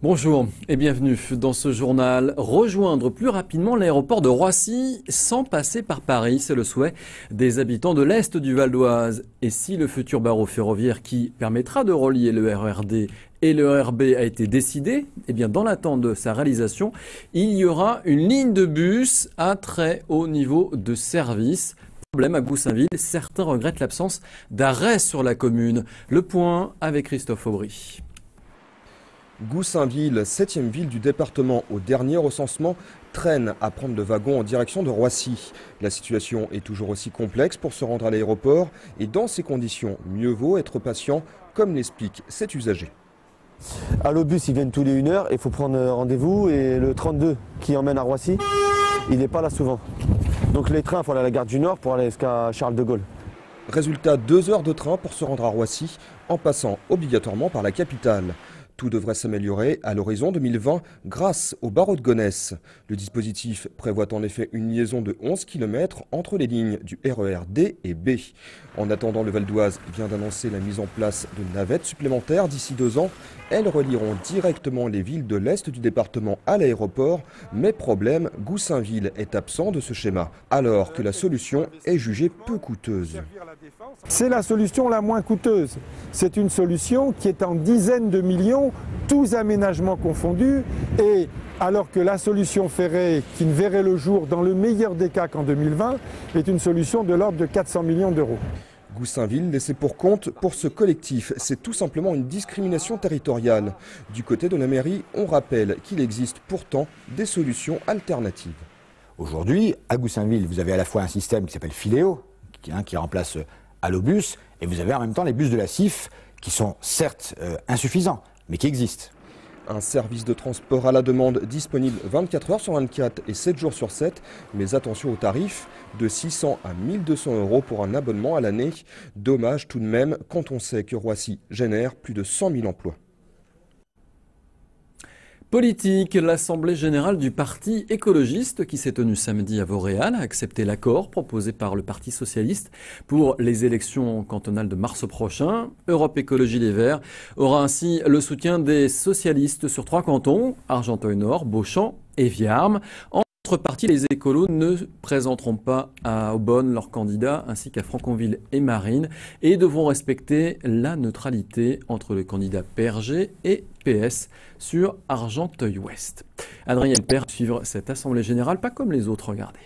Bonjour et bienvenue dans ce journal. Rejoindre plus rapidement l'aéroport de Roissy sans passer par Paris, c'est le souhait des habitants de l'Est du Val d'Oise. Et si le futur barreau ferroviaire qui permettra de relier le RER-D et le RER-B a été décidé, eh bien dans l'attente de sa réalisation, il y aura une ligne de bus à très haut niveau de service. Problème à Goussainville, certains regrettent l'absence d'arrêt sur la commune. Le point avec Christophe Aubry. Goussainville, 7e ville du département au dernier recensement, traîne à prendre le wagon en direction de Roissy. La situation est toujours aussi complexe pour se rendre à l'aéroport et dans ces conditions, mieux vaut être patient, comme l'explique cet usager. À l'Obus, ils viennent tous les 1 heure, il faut prendre rendez-vous et le 32 qui emmène à Roissy, il n'est pas là souvent. Donc les trains, il faut aller à la gare du Nord pour aller jusqu'à Charles de Gaulle. Résultat, 2 heures de train pour se rendre à Roissy en passant obligatoirement par la capitale. Tout devrait s'améliorer à l'horizon 2020 grâce au barreau de Gonesse. Le dispositif prévoit en effet une liaison de 11 km entre les lignes du RER-D et B. En attendant, le Val d'Oise vient d'annoncer la mise en place de navettes supplémentaires d'ici 2 ans. Elles relieront directement les villes de l'Est du département à l'aéroport. Mais problème, Goussainville est absent de ce schéma, alors que la solution est jugée peu coûteuse. C'est la solution la moins coûteuse. C'est une solution qui est en dizaines de millions, tous aménagements confondus, et alors que la solution ferrée, qui ne verrait le jour dans le meilleur des cas qu'en 2020, est une solution de l'ordre de 400 millions d'euros. Goussainville, laissé pour compte pour ce collectif, c'est tout simplement une discrimination territoriale. Du côté de la mairie, on rappelle qu'il existe pourtant des solutions alternatives. Aujourd'hui, à Goussainville, vous avez à la fois un système qui s'appelle Filéo, qui remplace Allobus, et vous avez en même temps les bus de la CIF, qui sont certes insuffisants, mais qui existent. Un service de transport à la demande disponible 24 heures sur 24 et 7 jours sur 7, mais attention aux tarifs, de 600 à 1200 € pour un abonnement à l'année. Dommage tout de même quand on sait que Roissy génère plus de 100 000 emplois. Politique, l'Assemblée générale du Parti écologiste qui s'est tenue samedi à Vauréal a accepté l'accord proposé par le Parti socialiste pour les élections cantonales de mars prochain. Europe Écologie Les Verts aura ainsi le soutien des socialistes sur 3 cantons, Argenteuil-Nord, Beauchamp et Viarmes. En contrepartie, les écolos ne présenteront pas à Aubonne leurs candidats ainsi qu'à Franconville et Marines et devront respecter la neutralité entre le candidat PRG et PS sur Argenteuil-Ouest. Adrien Elper suivre cette assemblée générale pas comme les autres, regardez.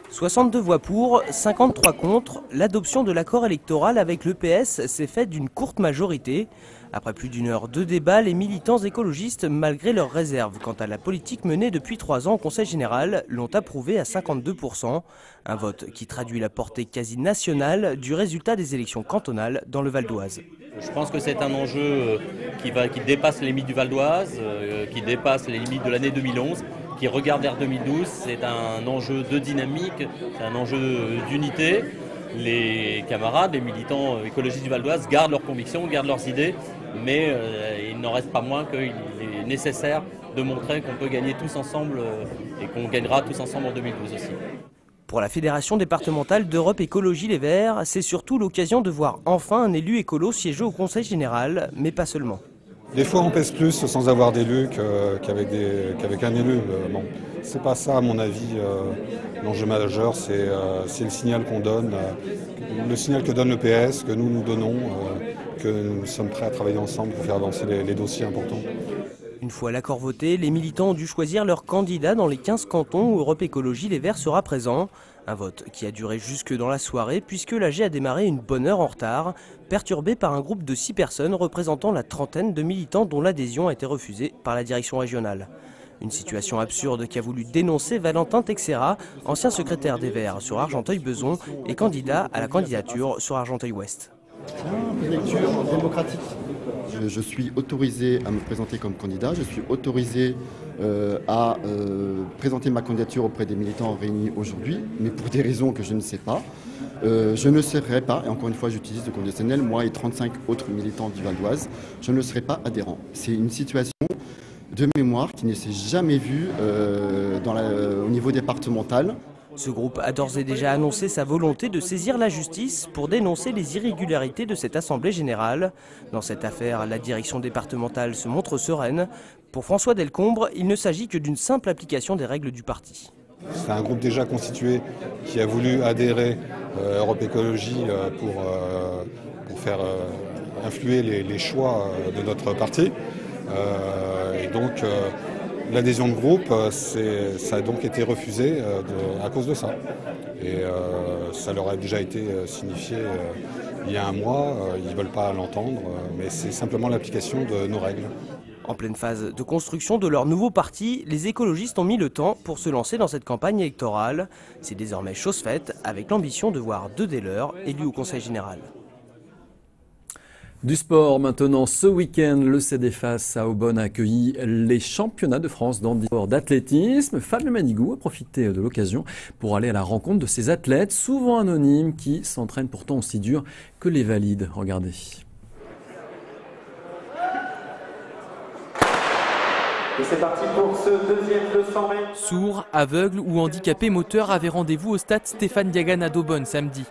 62 voix pour, 53 contre, l'adoption de l'accord électoral avec le PS s'est faite d'une courte majorité. Après plus d'1 heure de débat, les militants écologistes, malgré leurs réserves quant à la politique menée depuis 3 ans au Conseil général, l'ont approuvé à 52%. Un vote qui traduit la portée quasi nationale du résultat des élections cantonales dans le Val d'Oise. Je pense que c'est un enjeu qui dépasse les limites du Val d'Oise, qui dépasse les limites de l'année 2011, qui regarde vers 2012. C'est un enjeu de dynamique, c'est un enjeu d'unité. Les camarades, les militants écologistes du Val d'Oise gardent leurs convictions, gardent leurs idées, mais il n'en reste pas moins qu'il est nécessaire de montrer qu'on peut gagner tous ensemble et qu'on gagnera tous ensemble en 2012 aussi. Pour la Fédération départementale d'Europe Écologie Les Verts, c'est surtout l'occasion de voir enfin un élu écolo siéger au Conseil général, mais pas seulement. Des fois on pèse plus sans avoir d'élu qu'avec un élu. Bon, c'est pas ça à mon avis l'enjeu majeur, c'est le signal qu'on donne, le signal que donne le PS, que nous donnons, que nous sommes prêts à travailler ensemble pour faire avancer les dossiers importants. Une fois l'accord voté, les militants ont dû choisir leur candidat dans les 15 cantons où Europe Écologie Les Verts sera présent. Un vote qui a duré jusque dans la soirée puisque l'AG a démarré une bonne heure en retard, perturbé par un groupe de 6 personnes représentant la trentaine de militants dont l'adhésion a été refusée par la direction régionale. Une situation absurde qu'a voulu dénoncer Valentin Texera, ancien secrétaire des Verts sur Argenteuil-Beson et candidat à la candidature sur Argenteuil-Ouest. Lecture démocratique. Je suis autorisé à me présenter comme candidat, je suis autorisé à présenter ma candidature auprès des militants réunis aujourd'hui, mais pour des raisons que je ne sais pas. Je ne serai pas, et encore une fois j'utilise le conditionnel, moi et 35 autres militants du Val d'Oise, je ne serai pas adhérent. C'est une situation de mémoire qui ne s'est jamais vue au niveau départemental. Ce groupe a d'ores et déjà annoncé sa volonté de saisir la justice pour dénoncer les irrégularités de cette assemblée générale. Dans cette affaire, la direction départementale se montre sereine. Pour François Delcombre, il ne s'agit que d'une simple application des règles du parti. C'est un groupe déjà constitué qui a voulu adhérer Europe Écologie pour faire influer les choix de notre parti. Et donc l'adhésion de groupe, ça a donc été refusé à cause de ça. Et ça leur a déjà été signifié il y a un mois. Ils ne veulent pas l'entendre, mais c'est simplement l'application de nos règles. En pleine phase de construction de leur nouveau parti, les écologistes ont mis le temps pour se lancer dans cette campagne électorale. C'est désormais chose faite, avec l'ambition de voir 2 des leurs élus au Conseil général. Du sport maintenant, ce week-end, le CDFAS à Aubonne a accueilli les championnats de France dans sport d'athlétisme. Fabien Manigou a profité de l'occasion pour aller à la rencontre de ces athlètes, souvent anonymes, qui s'entraînent pourtant aussi dur que les valides. Regardez. Et c'est parti pour ce deuxième 200 mètres. Sourds, aveugles ou handicapés moteurs avaient rendez-vous au stade Stéphane Diagana d'Aubonne samedi.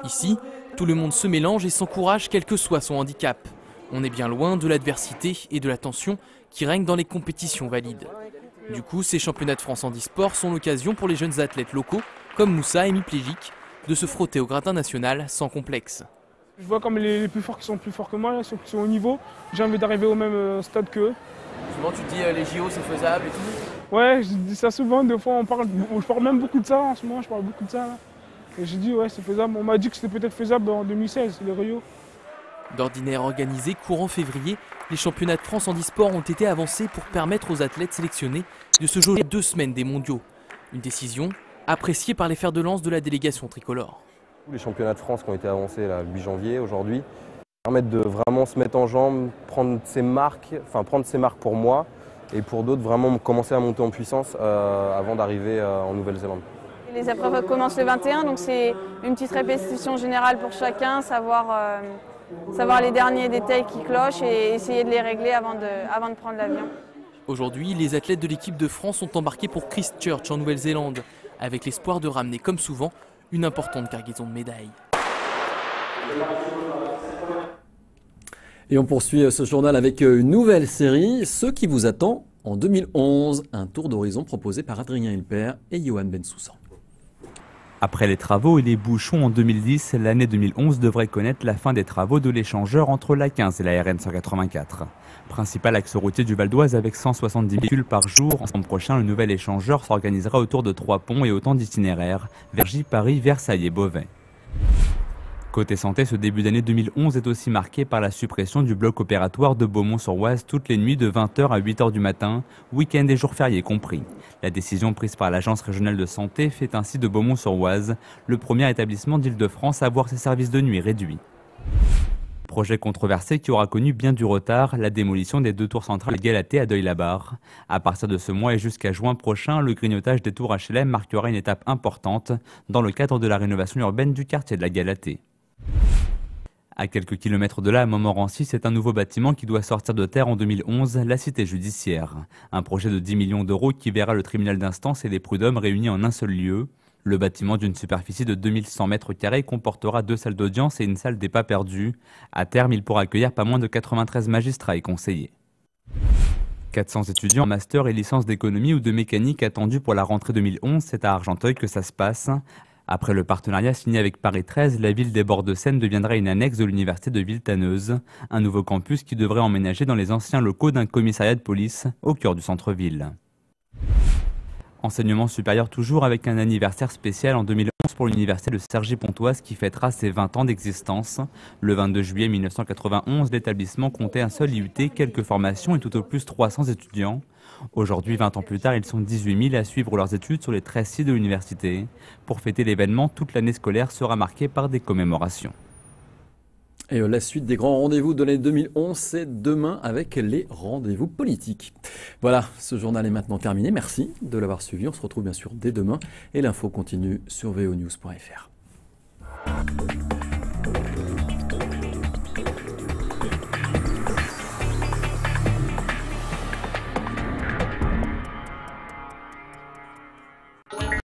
Ici, tout le monde se mélange et s'encourage quel que soit son handicap. On est bien loin de l'adversité et de la tension qui règnent dans les compétitions valides. Du coup, ces championnats de France handisport sont l'occasion pour les jeunes athlètes locaux, comme Moussa, hémiplégique, de se frotter au gratin national sans complexe. Je vois comme les plus forts qui sont plus forts que moi, ceux qui sont au niveau, j'ai envie d'arriver au même stade qu'eux. Souvent tu te dis les JO c'est faisable et tout. Ouais, je dis ça souvent, des fois je parle même beaucoup de ça en ce moment, je parle beaucoup de ça. Là. Et j'ai dit ouais c'est faisable, on m'a dit que c'était peut-être faisable en 2016, les Rio. D'ordinaire organisé courant février, les championnats de France handisport ont été avancés pour permettre aux athlètes sélectionnés de se jauger 2 semaines des mondiaux. Une décision appréciée par les fers de lance de la délégation tricolore. Les championnats de France qui ont été avancés là, le 8 janvier aujourd'hui permettent de vraiment se mettre en jambes, prendre ses marques pour moi et pour d'autres vraiment commencer à monter en puissance avant d'arriver en Nouvelle-Zélande. Les épreuves commencent le 21, donc c'est une petite répétition générale pour chacun, savoir les derniers détails qui clochent et essayer de les régler avant de prendre l'avion. Aujourd'hui, les athlètes de l'équipe de France sont embarqués pour Christchurch en Nouvelle-Zélande, avec l'espoir de ramener comme souvent une importante cargaison de médailles. Et on poursuit ce journal avec une nouvelle série, Ce qui vous attend en 2011, un tour d'horizon proposé par Adrien Hilpert et Johan Bensoussan. Après les travaux et les bouchons en 2010, l'année 2011 devrait connaître la fin des travaux de l'échangeur entre l'A15 et la RN 184. Principal axe routier du Val d'Oise avec 170 véhicules par jour, en septembre prochain, le nouvel échangeur s'organisera autour de 3 ponts et autant d'itinéraires, Vergy, Paris, Versailles et Beauvais. Côté santé, ce début d'année 2011 est aussi marqué par la suppression du bloc opératoire de Beaumont-sur-Oise toutes les nuits de 20h à 8h du matin, week-end et jours fériés compris. La décision prise par l'Agence régionale de santé fait ainsi de Beaumont-sur-Oise le premier établissement d'Île-de-France à voir ses services de nuit réduits. Projet controversé qui aura connu bien du retard, la démolition des 2 tours centrales Galatée à Deuil-la-Barre. À partir de ce mois et jusqu'à juin prochain, le grignotage des tours HLM marquera une étape importante dans le cadre de la rénovation urbaine du quartier de la Galatée. À quelques kilomètres de là, à Montmorency, c'est un nouveau bâtiment qui doit sortir de terre en 2011, la cité judiciaire. Un projet de 10 millions d'euros qui verra le tribunal d'instance et les prud'hommes réunis en un seul lieu. Le bâtiment d'une superficie de 2100 mètres carrés comportera 2 salles d'audience et une salle des pas perdus. À terme, il pourra accueillir pas moins de 93 magistrats et conseillers. 400 étudiants en master et licence d'économie ou de mécanique attendus pour la rentrée 2011, c'est à Argenteuil que ça se passe. Après le partenariat signé avec Paris 13, la ville des Bords de Seine deviendra une annexe de l'université de Villetaneuse, un nouveau campus qui devrait emménager dans les anciens locaux d'un commissariat de police au cœur du centre-ville. Enseignement supérieur toujours avec un anniversaire spécial en 2011 pour l'université de Cergy-Pontoise qui fêtera ses 20 ans d'existence. Le 22 juillet 1991, l'établissement comptait un seul IUT, quelques formations et tout au plus 300 étudiants. Aujourd'hui, 20 ans plus tard, ils sont 18 000 à suivre leurs études sur les 13 sites de l'université. Pour fêter l'événement, toute l'année scolaire sera marquée par des commémorations. Et la suite des grands rendez-vous de l'année 2011, c'est demain avec les rendez-vous politiques. Voilà, ce journal est maintenant terminé. Merci de l'avoir suivi. On se retrouve bien sûr dès demain et l'info continue sur vonews.fr.